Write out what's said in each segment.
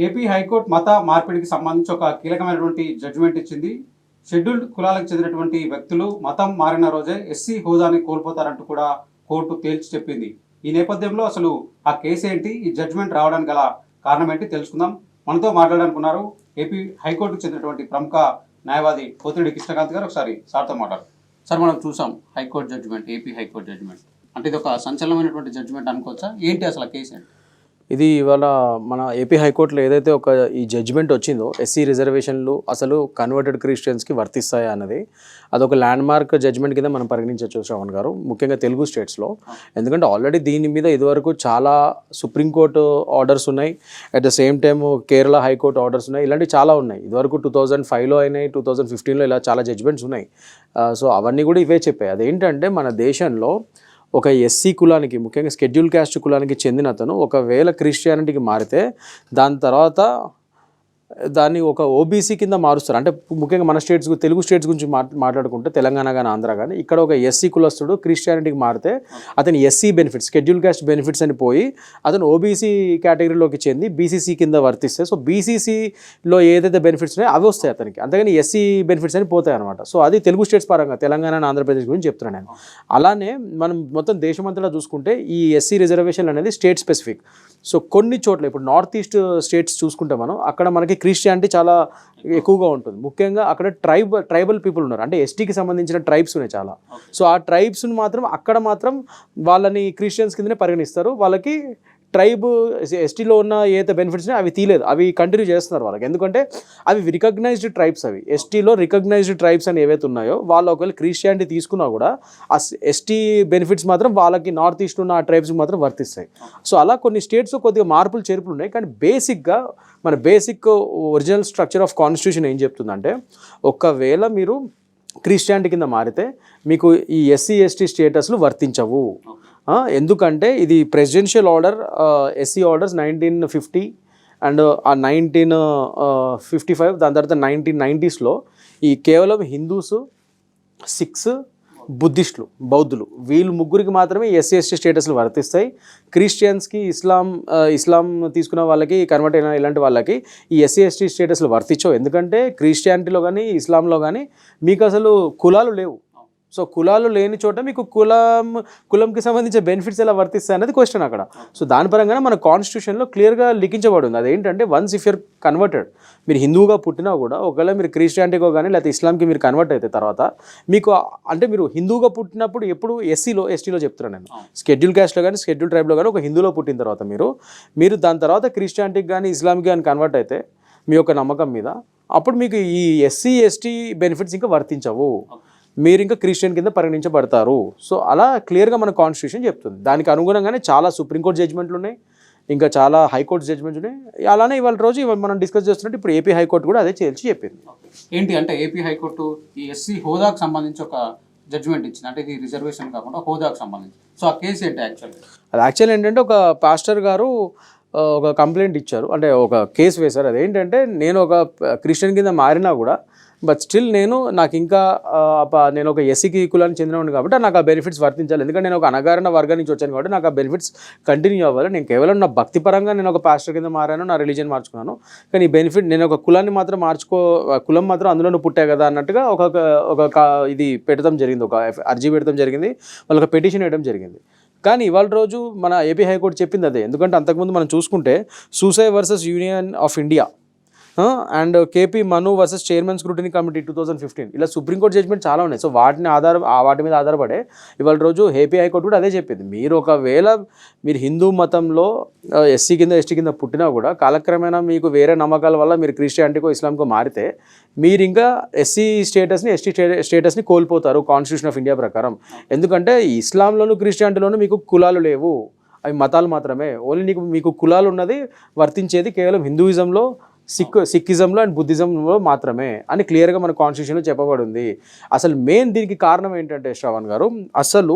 AP high court మత మార్పిడికి సంబంధించి ఒక కీలకమైనటువంటి జడ్జిమెంట్ ఇచ్చింది. షెడ్యూల్డ్ కులాలకు చెందినటువంటి వ్యక్తులు మతం మారిన రోజే ఎస్సీ హోదాని కోల్పోతారంటూ కూడా కోర్టు తేల్చి చెప్పింది. ఈ నేపథ్యంలో అసలు ఆ కేసు ఏంటి, ఈ జడ్జిమెంట్ రావడానికి గల కారణం ఏంటి తెలుసుకుందాం. మనతో మాట్లాడాలనుకున్నారు ఏపీ హైకోర్టుకు చెందినటువంటి ప్రముఖ న్యాయవాది పోతిరెడ్డి కృష్ణకాంత్ గారు. ఒకసారి సార్తో మాట్లాడు. సార్, మనం చూసాం high court judgement, AP high court judgement అంటే ఇది ఒక సంచలనమైనటువంటి జడ్జిమెంట్ అనుకోవచ్చా? ఏంటి అసలు ఆ కేసు ఏంటి? ఇది ఇవాళ మన ఏపీ హైకోర్టులో ఏదైతే ఒక ఈ జడ్జిమెంట్ వచ్చిందో ఎస్సీ రిజర్వేషన్లు అసలు కన్వర్టెడ్ క్రిస్టియన్స్కి వర్తిస్తాయా అన్నది అదొక ల్యాండ్ మార్క్ జడ్జిమెంట్ కింద మనం పరిగణించవచ్చు శ్రవణ్ గారు, ముఖ్యంగా తెలుగు స్టేట్స్లో. ఎందుకంటే ఆల్రెడీ దీని మీద ఇదివరకు చాలా సుప్రీంకోర్టు ఆర్డర్స్ ఉన్నాయి, at the same time Kerala high court orders ఉన్నాయి, ఇలాంటివి చాలా ఉన్నాయి. ఇదివరకు 2005లో అయినాయి, 2015లో ఇలా చాలా జడ్జిమెంట్స్ ఉన్నాయి. సో అవన్నీ కూడా ఇవే చెప్పాయి. అదేంటంటే మన దేశంలో ఒక ఎస్సీ కులానికి, ముఖ్యంగా షెడ్యూల్ క్యాస్ట్ కులానికి చెందిన అతను ఒకవేళ క్రిస్టియానిటీకి మారితే దాని తర్వాత దాన్ని ఒక ఓబీసీ కింద మారుస్తారు. అంటే ముఖ్యంగా మన స్టేట్స్, తెలుగు స్టేట్స్ గురించి మాట్లాడుకుంటే తెలంగాణ కానీ ఆంధ్ర కానీ, ఇక్కడ ఒక ఎస్సీ కులస్తుడు క్రిస్టియానిటీకి మారితే అతని SC benefits, schedule caste benefits అని పోయి అతను ఓబీసీ కేటగిరీలోకి చెంది బీసీసీ కింద వర్తిస్తే, సో బీసీసీలో ఏదైతే బెనిఫిట్స్ ఉన్నాయో అవి వస్తాయి అతనికి, అంతేగాని ఎస్సీ బెనిఫిట్స్ అని పోతాయి అనమాట. సో అది తెలుగు స్టేట్స్ పరంగా తెలంగాణ అండ్ ఆంధ్రప్రదేశ్ గురించి చెప్తున్నాను నేను. అలానే మనం మొత్తం దేశమంతటా చూసుకుంటే ఈ ఎస్సీ రిజర్వేషన్ అనేది స్టేట్ స్పెసిఫిక్. సో కొన్ని చోట్ల ఇప్పుడు నార్త్ ఈస్ట్ స్టేట్స్ చూసుకుంటే మనం అక్కడ మనకి క్రిస్టియానిటీ చాలా ఎక్కువగా ఉంటుంది. ముఖ్యంగా అక్కడ ట్రైబల్ పీపుల్ ఉన్నారు, అంటే ఎస్టీకి సంబంధించిన ట్రైబ్స్ ఉన్నాయి చాలా. సో ఆ ట్రైబ్స్ని మాత్రం అక్కడ మాత్రం వాళ్ళని క్రిస్టియన్స్ కిందనే పరిగణిస్తారు. వాళ్ళకి ట్రైబ్ ఎస్టీలో ఉన్న ఏదైతే బెనిఫిట్స్ అవి తీయలేదు, అవి కంటిన్యూ చేస్తున్నారు వాళ్ళకి. ఎందుకంటే అవి రికగ్నైజ్డ్ ట్రైబ్స్, అవి ఎస్టీలో రికగ్నైజ్డ్ ట్రైబ్స్ అని ఏవైతే ఉన్నాయో వాళ్ళు ఒకవేళ క్రిస్టియానిటీ తీసుకున్నా కూడా ఆ ఎస్టీ బెనిఫిట్స్ మాత్రం వాళ్ళకి నార్త్ ఈస్ట్ ఉన్న ఆ ట్రైబ్స్కి మాత్రం వర్తిస్తాయి. సో అలా కొన్ని స్టేట్స్ కొద్దిగా మార్పులు చేర్పులు ఉన్నాయి. కానీ బేసిక్గా మన basic original structure of constitution ఏం చెప్తుందంటే, ఒకవేళ మీరు క్రిస్టియానిటీ కింద మారితే మీకు ఈ ఎస్సీ ఎస్టీ స్టేటస్లు వర్తించవు. ఎందుకంటే ఇది presidential order, SC orders 1950 and ఆ 1955, దాని తర్వాత 1990స్లో ఈ కేవలం హిందూస్, సిఖ్స్, బుద్ధిస్టులు, బౌద్ధులు వీళ్ళు ముగ్గురికి మాత్రమే ఎస్సీ ఎస్టీ స్టేటస్లు వర్తిస్తాయి. క్రిస్టియన్స్కి, ఇస్లాం తీసుకున్న వాళ్ళకి, కన్వర్ట్ అయిన ఇలాంటి వాళ్ళకి ఈ ఎస్సీ ఎస్టీ స్టేటస్లు వర్తించవు. ఎందుకంటే క్రిస్టియానిటీలో కానీ ఇస్లాంలో కానీ మీకు అసలు కులాలు లేవు. సో కులాలు లేని చోట మీకు కులంకి సంబంధించిన బెనిఫిట్స్ ఎలా వర్తిస్తాయి అనేది క్వశ్చన్ అక్కడ. సో దాని పరంగానే మన కాన్స్టిట్యూషన్లో క్లియర్గా లిఖించబడి ఉంది. అదేంటంటే వన్స్ ఇఫ్ యూర్ కన్వర్టెడ్, మీరు హిందువుగా పుట్టినా కూడా ఒకవేళ మీరు క్రిస్టియానిటీకో కానీ లేకపోతే ఇస్లాంకి మీరు కన్వర్ట్ అయితే తర్వాత మీకు, అంటే మీరు హిందువుగా పుట్టినప్పుడు ఎప్పుడు ఎస్టీలో చెప్తున్నాను నేను, షెడ్యూల్ క్యాస్ట్లో కానీ షెడ్యూల్ ట్రైబ్లో కానీ ఒక హిందువులో పుట్టిన తర్వాత మీరు దాని తర్వాత క్రిస్టియానిటీకి కానీ ఇస్లాంకి కానీ కన్వర్ట్ అయితే మీ యొక్క నమ్మకం మీద, అప్పుడు మీకు ఈ ఎస్సీ ఎస్టీ బెనిఫిట్స్ ఇంకా వర్తించవు, మీరు ఇంకా క్రిస్టియన్ కింద పరిగణించబడతారు. సో అలా క్లియర్గా మన కాన్స్టిట్యూషన్ చెప్తుంది. దానికి అనుగుణంగానే చాలా సుప్రీంకోర్టు జడ్జిమెంట్లు ఉన్నాయి, ఇంకా చాలా హైకోర్టు జడ్జిమెంట్స్ ఉన్నాయి. అలానే ఇవాళ మనం డిస్కస్ చేస్తున్నట్టు ఇప్పుడు ఏపీ హైకోర్టు కూడా అదే చేల్చి చెప్పింది. ఏంటి అంటే ఏపీ హైకోర్టు ఈ ఎస్సీ హోదాకు సంబంధించి ఒక జడ్జిమెంట్ ఇచ్చింది, అంటే ఇది రిజర్వేషన్ కాకుండా హోదాకు సంబంధించి. సో ఆ కేసు ఏంటి యాక్చువల్ ఏంటంటే ఒక పాస్టర్ గారు ఒక కంప్లైంట్ ఇచ్చారు, అంటే ఒక కేసు వేశారు. అదేంటంటే నేను ఒక క్రిస్టియన్ కింద మారినా కూడా బట్ స్టిల్ నాకు ఇంకా నేను ఒక ఎస్సీకి కులానికి చెందినవాడిని కాబట్టి నాకు ఆ బెనిఫిట్స్ వర్తించాలి. ఎందుకంటే నేను ఒక అణగారిన వర్గం నుంచి వచ్చాను కాబట్టి నాకు ఆ బెనిఫిట్స్ కంటిన్యూ అవ్వాలి. నేను కేవలం నా భక్తి పరంగా నేను ఒక పాస్టర్ కింద మారాను, నా రిలీజియన్ మార్చుకున్నాను, కానీ ఈ బెనిఫిట్ నేను ఒక కులాన్ని మాత్రం కులం మాత్రం అందులోనూ పుట్టా కదా అన్నట్టుగా ఒక ఇది పెట్టడం జరిగింది, ఒక అర్జీ పెట్టడం జరిగింది, వాళ్ళకి పెటిషన్ వేయడం జరిగింది. కానీ ఇవాళ రోజు మన ఏపీ హైకోర్టు చెప్పింది అదే. ఎందుకంటే అంతకుముందు మనం చూసుకుంటే Soosai versus Union of India and K P Manu versus chairman scrutiny committee 2015 ఇలా సుప్రీంకోర్టు జడ్జిమెంట్ చాలా ఉన్నాయి. సో వాటి మీద ఆధారపడే ఇవాళ రోజు ఏపీ హైకోర్టు కూడా అదే చెప్పింది. మీరు ఒకవేళ హిందూ మతంలో ఎస్సీ కింద ఎస్టీ కింద పుట్టినా కూడా కాలక్రమేణా మీకు వేరే నమ్మకాల వల్ల మీరు క్రిస్టియానిటీకో ఇస్లాంకో మారితే మీరు ఇంకా ఎస్సీ స్టేటస్ని ఎస్టీ స్టేటస్ని కోల్పోతారు కాన్స్టిట్యూషన్ ఆఫ్ ఇండియా ప్రకారం. ఎందుకంటే ఇస్లాంలోను క్రిస్టియానిటీలోనూ మీకు కులాలు లేవు, అవి మతాలు మాత్రమే. ఓన్లీ మీకు కులాలు ఉన్నది వర్తించేది కేవలం హిందూయిజంలో, సిక్కిజంలో అండ్ బుద్ధిజంలో మాత్రమే అని క్లియర్గా మన కాన్స్టిట్యూషన్లో చెప్పబడి ఉంది. అసలు మెయిన్ దీనికి కారణం ఏంటంటే శ్రవణ్ గారు, అసలు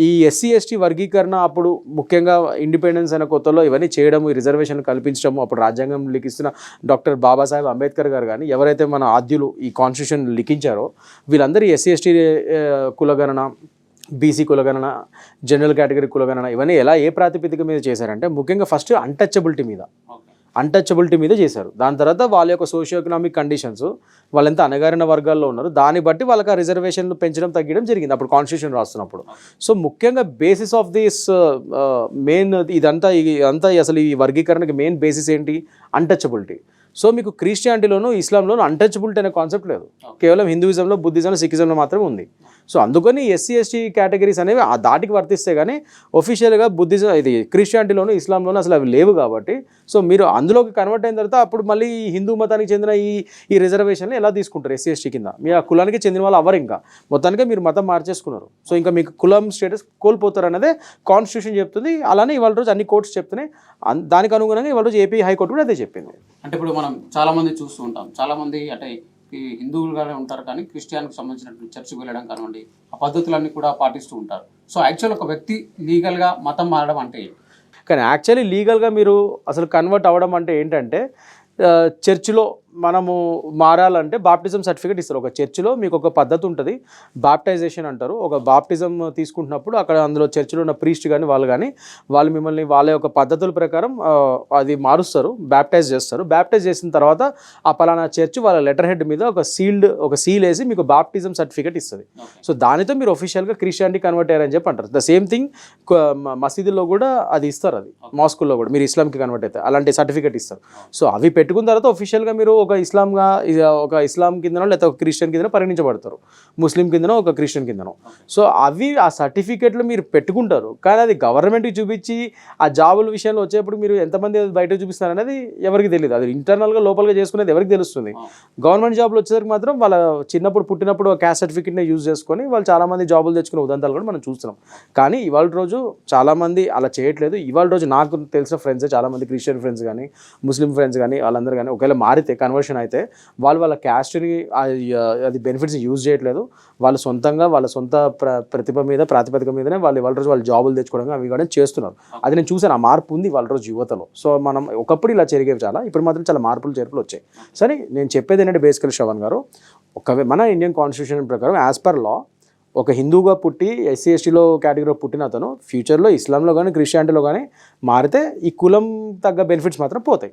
ఈ ఎస్సీ ఎస్టీ వర్గీకరణ అప్పుడు ముఖ్యంగా ఇండిపెండెన్స్ అనే కొత్తలో ఇవన్నీ చేయడము, ఈ రిజర్వేషన్ కల్పించడము, అప్పుడు రాజ్యాంగం లిఖిస్తున్న డాక్టర్ బాబాసాహెబ్ అంబేద్కర్ గారు కానీ ఎవరైతే మన ఆద్యులు ఈ కాన్స్టిట్యూషన్ లిఖించారో వీళ్ళందరూ ఎస్సీ ఎస్టీ కులగణన, బీసీ కులగణన, జనరల్ కేటగిరీ కులగణన ఇవన్నీ ఏ ప్రాతిపదిక మీద చేశారంటే ముఖ్యంగా ఫస్ట్ అన్టచబిలిటీ మీద. అన్టచబిలిటీ మీద చేశారు. దాని తర్వాత వాళ్ళ యొక్క సోషియో ఎకనామిక్ కండిషన్స్, వాళ్ళు ఎంత అణగారిన వర్గాల్లో ఉన్నారు, దాన్ని బట్టి వాళ్ళకి ఆ రిజర్వేషన్లు పెంచడం తగ్గడం జరిగింది అప్పుడు కాన్స్టిట్యూషన్ రాస్తున్నప్పుడు. సో ముఖ్యంగా బేసిస్ ఆఫ్ దిస్ మెయిన్ ఇదంతా అసలు ఈ వర్గీకరణకి మెయిన్ బేసిస్ ఏంటి? అన్టచబిలిటీ. సో మీకు క్రిస్టియానిటీలోను ఇస్లాంలోను అన్టచబిలిటీ అనే కాన్సెప్ట్ లేదు, కేవలం హిందూయిజంలో, బుద్ధిజంలో, సిక్కిజంలో మాత్రమే ఉంది. సో అందుకని ఎస్సీ ఎస్టీ కేటగిరీస్ అనేవి ఆ దాటికి వర్తిస్తే కానీ ఒఫీషియల్గా బుద్ధిజం ఇది క్రిస్టియానిటీలోను ఇస్లాంలోను అసలు అవి లేవు కాబట్టి, సో మీరు అందులోకి కన్వర్ట్ అయిన తర్వాత అప్పుడు మళ్ళీ హిందూ మతానికి చెందిన ఈ రిజర్వేషన్లు ఎలా తీసుకుంటారు? ఎస్సీ ఎస్టీ కింద మీ ఆ కులానికి చెందిన వాళ్ళు అవ్వరు, ఇంకా మొత్తానికి మీరు మతం మార్చేసుకున్నారు. సో ఇంకా మీకు కులం స్టేటస్ కోల్పోతారు అనేది కాన్స్టిట్యూషన్ చెప్తుంది. అలానే ఇవాళ రోజు అన్ని కోర్ట్స్ చెప్తున్నాయి. దానికి అనుగుణంగా ఇవాళ రోజు ఏపీ హైకోర్టు కూడా అదే చెప్పింది. అంటే ఇప్పుడు మనం చాలామంది చూస్తూ ఉంటాం, చాలామంది అంటే ఈ హిందువులుగానే ఉంటారు కానీ క్రిస్టియానికి సంబంధించినటువంటి చర్చికి వెళ్ళడం కానివ్వండి, ఆ పద్ధతులన్నీ కూడా పాటిస్తూ ఉంటారు. సో యాక్చువల్ ఒక వ్యక్తి లీగల్గా మతం మారడం అంటే కానీ యాక్చువల్లీ లీగల్గా మీరు అసలు కన్వర్ట్ అవ్వడం అంటే ఏంటంటే, చర్చిలో మనము మారాలంటే బాప్టిజం సర్టిఫికేట్ ఇస్తారు. ఒక చర్చిలో మీకు ఒక పద్ధతి ఉంటుంది, బాప్టైజేషన్ అంటారు. ఒక బాప్టిజం తీసుకుంటున్నప్పుడు అక్కడ అందులో చర్చిలో ఉన్న ప్రీస్ట్ కానీ వాళ్ళు మిమ్మల్ని వాళ్ళ యొక్క పద్ధతుల ప్రకారం అది మారుస్తారు, బ్యాప్టైజ్ చేస్తారు. బ్యాప్టైజ్ చేసిన తర్వాత ఆ పలానా చర్చ్ వాళ్ళ లెటర్ హెడ్ మీద ఒక సీల్ వేసి మీకు బాప్టిజం సర్టిఫికేట్ ఇస్తుంది. సో దానితో మీరు ఒఫీషియల్గా క్రిస్టియానిటీ కన్వర్ట్ అయ్యారని చెప్పి అంటారు. ద సేమ్ థింగ్ మసీదుల్లో కూడా అది ఇస్తారు, అది మాస్కుల్లో కూడా మీరు ఇస్లాంకి కన్వర్ట్ అయితే అలాంటి సర్టిఫికేట్ ఇస్తారు. సో అవి పెట్టుకున్న తర్వాత ఒఫీషియల్గా మీరు ఒక ఇస్లాం కిందనో లేకపోతే ఒక క్రిస్టియన్ కిందనో పరిగణించబడతారు, ముస్లిం కిందనో ఒక క్రిస్టియన్ కిందనో. సో అవి ఆ సర్టిఫికేట్లు మీరు పెట్టుకుంటారు, కానీ అది గవర్నమెంట్కి చూపించి ఆ జాబుల విషయంలో వచ్చేప్పుడు మీరు ఎంతమంది బయట చూపిస్తారు అనేది ఎవరికి తెలియదు. అది ఇంటర్నల్గా లోపలగా చేసుకునేది ఎవరికి తెలుస్తుంది. గవర్నమెంట్ జాబ్లు వచ్చేసరికి మాత్రం వాళ్ళ చిన్నప్పుడు పుట్టినప్పుడు క్యాస్ట్ సర్టిఫికేట్ని యూజ్ చేసుకొని వాళ్ళు చాలామంది జాబులు తెచ్చుకునే ఉదంతాలు కూడా మనం చూస్తున్నాం. కానీ ఇవాళ రోజు చాలామంది అలా చేయట్లేదు. ఇవాళ రోజు నాకు తెలిసిన ఫ్రెండ్స్ చాలామంది క్రిస్టియన్ ఫ్రెండ్స్ కానీ ముస్లిం ఫ్రెండ్స్ కానీ వాళ్ళందరూ కానీ ఒకవేళ మారితే కన్వర్షన్ అయితే వాళ్ళ క్యాస్ట్ని అది బెనిఫిట్స్ యూజ్ చేయట్లేదు. వాళ్ళు సొంతంగా వాళ్ళ సొంత ప్రాతిపదిక మీదనే వాళ్ళు ఇవాళ రోజు వాళ్ళు జాబులు తెచ్చుకోవడం అవి కూడా చేస్తున్నారు. అది నేను చూసాను, ఆ మార్పు ఉంది వాళ్ళ రోజు యువతలో. సో మనం ఒకప్పుడు ఇలా జరిగేవి చాలా, ఇప్పుడు మాత్రం చాలా చేర్పులు వచ్చాయి. సరే నేను చెప్పేది ఏంటంటే బేసికల్ శ్రవణ్ గారు, మన ఇండియన్ కాన్స్టిట్యూషన్ ప్రకారం యాజ్ పర్ లా ఒక హిందూగా పుట్టి ఎస్సీ ఎస్టీలో కేటగిరీలో పుట్టిన అతను ఫ్యూచర్లో ఇస్లాంలో కానీ క్రిస్టియానిటీలో కానీ మారితే ఈ కులం తగ్గ బెనిఫిట్స్ మాత్రం పోతాయి.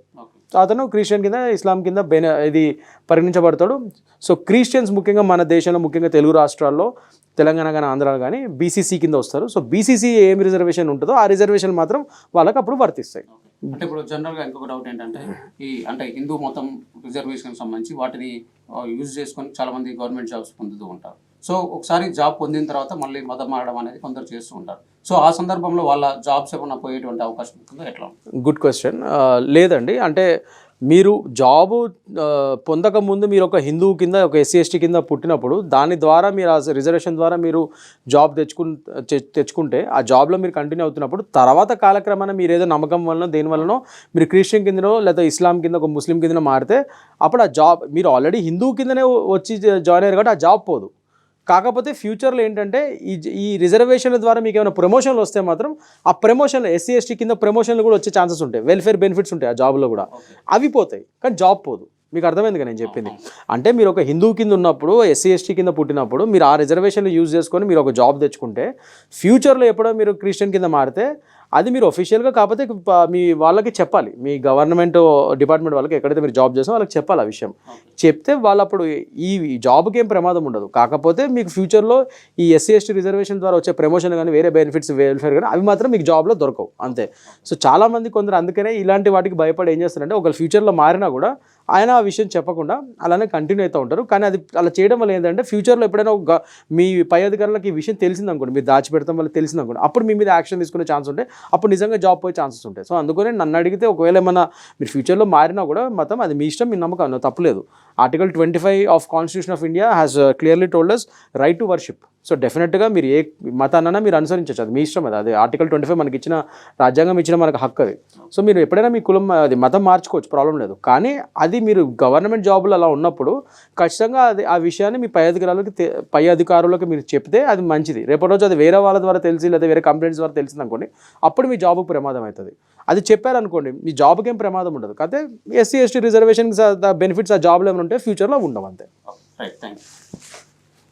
అతను క్రిస్టియన్ కింద ఇస్లాం కింద ఇది పరిగణించబడతాడు. సో క్రిస్టియన్స్ ముఖ్యంగా మన దేశంలో ముఖ్యంగా తెలుగు రాష్ట్రాల్లో తెలంగాణ కానీ ఆంధ్రాలో కానీ బీసీసీ కింద వస్తారు. సో బీసీసీ ఏం రిజర్వేషన్ ఉంటుందో ఆ రిజర్వేషన్ మాత్రం వాళ్ళకి అప్పుడు వర్తిస్తాయి. అంటే ఇప్పుడు జనరల్గా ఇంకొక డౌట్ ఏంటంటే అంటే హిందూ మొత్తం రిజర్వేషన్కి సంబంధించి వాటిని యూజ్ చేసుకొని చాలామంది గవర్నమెంట్ జాబ్స్ పొందుతూ ఉంటారు. సో ఒకసారి జాబ్ పొందిన తర్వాత మళ్ళీ మతం మారడం అనేది కొందరు చేస్తూ ఉంటారు. సో ఆ సందర్భంలో వాళ్ళ జాబ్స్ ఏమైనా పోయేటువంటి అవకాశం ఉంటుందో ఎట్లా? Good question. లేదండి, అంటే మీరు జాబు పొందక ముందు మీరు ఒక హిందూ కింద ఒక ఎస్సీ ఎస్టీ కింద పుట్టినప్పుడు దాని ద్వారా మీరు ఆ రిజర్వేషన్ ద్వారా మీరు జాబ్ తెచ్చుకుంటే ఆ జాబ్లో మీరు కంటిన్యూ అవుతున్నప్పుడు తర్వాత కాలక్రమాన మీరు ఏదో నమ్మకం వలన దేని వలనో మీరు క్రిస్టియన్ కిందనో లేదా ఇస్లాం కింద ఒక ముస్లిం కిందనో మారితే అప్పుడు ఆ జాబ్ మీరు ఆల్రెడీ హిందూ కిందనే వచ్చి జాయిన్ అయ్యారు కాబట్టి ఆ జాబ్ పోదు. కాకపోతే ఫ్యూచర్లో ఏంటంటే ఈ రిజర్వేషన్ల ద్వారా మీకు ఏమైనా ప్రమోషన్లు వస్తే మాత్రం ఆ ప్రమోషన్లు ఎస్సీ ఎస్టీ కింద ప్రమోషన్లు కూడా వచ్చే ఛాన్సెస్ ఉంటాయి, వెల్ఫేర్ బెనిఫిట్స్ ఉంటాయి ఆ జాబ్లో కూడా, అవి పోతాయి కానీ జాబ్ పోదు. మీకు అర్థమైంది కదా నేను చెప్పింది? అంటే మీరు ఒక హిందూ కింద ఉన్నప్పుడు ఎస్సీ ఎస్టీ కింద పుట్టినప్పుడు మీరు ఆ రిజర్వేషన్లు యూజ్ చేసుకొని మీరు ఒక జాబ్ తెచ్చుకుంటే ఫ్యూచర్లో ఎప్పుడో మీరు క్రిస్టియన్ కింద మారితే అది మీరు ఒఫీషియల్గా కాకపోతే మీ వాళ్ళకి చెప్పాలి, మీ గవర్నమెంట్ డిపార్ట్మెంట్ వాళ్ళకి ఎక్కడైతే మీరు జాబ్ చేస్తారో వాళ్ళకి చెప్పాలి ఆ విషయం. చెప్తే వాళ్ళు అప్పుడు ఈ జాబ్కి ఏం ప్రమాదం ఉండదు. కాకపోతే మీకు ఫ్యూచర్లో ఈ ఎస్సీ ఎస్టీ రిజర్వేషన్ ద్వారా వచ్చే ప్రమోషన్ కానీ వేరే బెనిఫిట్స్ వెల్ఫేర్ కానీ అవి మాత్రం మీకు జాబ్లో దొరకవు అంతే. సో చాలామంది కొందరు అందుకనే ఇలాంటి వాటికి భయపడి ఏం చేస్తారంటే ఒకవేళ ఫ్యూచర్లో మారినా కూడా ఆయన ఆ విషయం చెప్పకుండా అలానే కంటిన్యూ అవుతూ ఉంటారు. కానీ అది అలా చేయడం వల్ల ఏంటంటే ఫ్యూచర్లో ఎప్పుడైనా మీ పై అధికారులకు ఈ విషయం తెలిసిందనుకోండి, మీరు దాచిపెడతాం వల్ల తెలిసిందనుకోండి, అప్పుడు మీ మీద యాక్షన్ తీసుకునే ఛాన్స్ ఉంటే అప్పుడు నిజంగా జాబ్ పోయే ఛాన్సెస్ ఉంటాయి. సో అందుకని నన్ను అడిగితే ఒకవేళ ఏమన్నా మీరు ఫ్యూచర్లో మారినా కూడా మతం అది మీ ఇష్టం, మీ నమ్మకం, తప్పులేదు. Article 25 of constitution of India has clearly told us right to worship. So డెఫినెట్గా మీరు ఏ మతాన్నైనా మీరు అనుసరించవచ్చు, అది మీ ఇష్టం. అది ఆర్టికల్ 25 మనకి ఇచ్చిన రాజ్యాంగం ఇచ్చిన మనకు హక్కు అది. సో మీరు ఎప్పుడైనా మీ కులం అది మతం మార్చుకోవచ్చు, ప్రాబ్లం లేదు. కానీ అది మీరు గవర్నమెంట్ జాబులు అలా ఉన్నప్పుడు ఖచ్చితంగా అది ఆ విషయాన్ని మీ పై అధికారులకు మీరు చెప్తే అది మంచిది. రేపటి రోజు అది వేరే వాళ్ళ ద్వారా తెలిసి లేదా వేరే కంప్లైంట్స్ ద్వారా తెలిసింది అనుకోండి, అప్పుడు మీ జాబ్కి ప్రమాదం అవుతుంది. అది చెప్పారనుకోండి మీ జాబ్కి ఏం ప్రమాదం ఉండదు. కాకపోతే ఎస్సీ ఎస్టీ రిజర్వేషన్ బెనిఫిట్స్ ఆ జాబ్లో ఏమైనా ఉంటే ఫ్యూచర్లో ఉండవు అంతే. Right, thank you.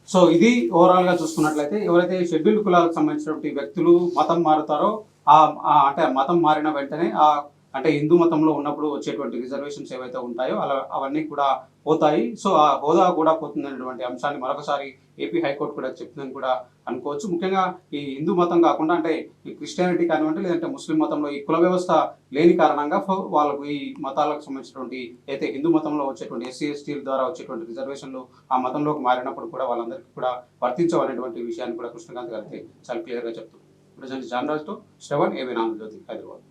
సో ఇది ఓవరాల్గా చూసుకున్నట్లయితే ఎవరైతే షెడ్యూల్డ్ కులాలకు సంబంధించినటువంటి వ్యక్తులు మతం మారుతారో అంటే మతం మారిన వెంటనే ఆ అంటే హిందూ మతంలో ఉన్నప్పుడు వచ్చేటువంటి రిజర్వేషన్స్ ఏవైతే ఉంటాయో అవన్నీ కూడా పోతాయి. సో ఆ హోదా కూడా పోతుందనేటువంటి అంశాన్ని మరొకసారి ఏపీ హైకోర్టు కూడా చెప్తుందని కూడా అనుకోవచ్చు. ముఖ్యంగా ఈ హిందూ మతం కాకుండా అంటే ఈ క్రిస్టియానిటీ కానివ్వండి, లేదంటే ముస్లిం మతంలో ఈ కుల వ్యవస్థ లేని కారణంగా వాళ్ళకు ఈ మతాలకు సంబంధించినటువంటి అయితే హిందూ మతంలో వచ్చేటువంటి ఎస్సీ ఎస్టీల ద్వారా వచ్చేటువంటి రిజర్వేషన్లు ఆ మతంలోకి మారినప్పుడు కూడా వాళ్ళందరికీ కూడా వర్తించవనేటువంటి విషయాన్ని కూడా కృష్ణకాంత్ గారు అయితే చాలా క్లియర్గా చెప్తున్నారు. ప్రజెంట్ జానరాజ్తో శ్రవణ్, ఏబీ ఆంధ్రజ్యోతి, హైదరాబాద్.